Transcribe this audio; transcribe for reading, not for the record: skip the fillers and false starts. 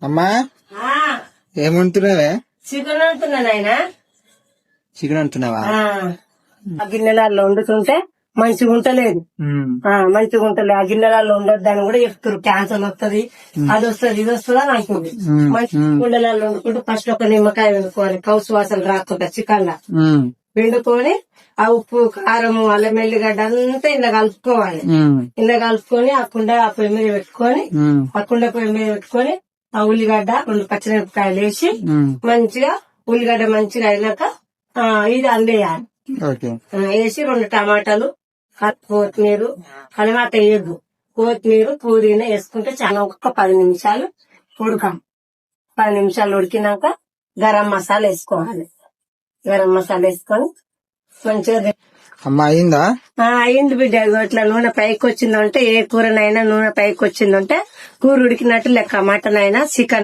అమ్మా ఏమంటున్నావే? చికెన్ అంటున్నా నాయన. చికెన్ అంటున్నావా? ఆ గిన్నెలలో వండుతుంటే మంచిగా ఉంటలేదు. మంచిగా ఉంటలేదు. ఆ గిన్నెలలో ఉండొద్దని కూడా చెప్తారు. క్యాన్సర్ వస్తుంది, అది వస్తుంది, ఇది వస్తుంది అని అంటుంది. మంచి కుండలలో వండుకుంటే ఫస్ట్ ఒక నిమ్మకాయ వండుకోవాలి, కౌసు వాసన రాకుండా చికెన్ లా వండుకొని ఆ ఉప్పు కారం అల్లం ఎల్లిగడ్డ అంతా ఇలా కలుపుకోవాలి. ఇలా కలుపుకొని ఆ కుండ ఆ పొయ్యి మీద పెట్టుకొని ఆ కుండ పొయ్యి మీద పెట్టుకొని ఆ ఉల్లిగడ్డ 2 పచ్చిమిరపకాయలు వేసి మంచిగా ఉల్లిగడ్డ మంచిగా అయినాక ఇది అందేయాలి. వేసి 2 టమాటాలు, కొత్తిమీర, టమాటా వేయద్దు, కొత్తిమీర పుదీనా వేసుకుంటే చాలా ఒక్క 10 నిమిషాలు ఉడకాం. 10 నిమిషాలు ఉడికినాక గరం మసాలా వేసుకోవాలి. గరం మసాలా వేసుకొని మంచిగా అమ్మా అయిందా? అయింది బిడ్డ. ఇట్లా నూనె పైకి వచ్చిందంటే ఏ కూరనైనా నూనె పైకి వచ్చిందంటే కూర ఉడికినట్టు లెక్క. మటన్ అయినా చికెన్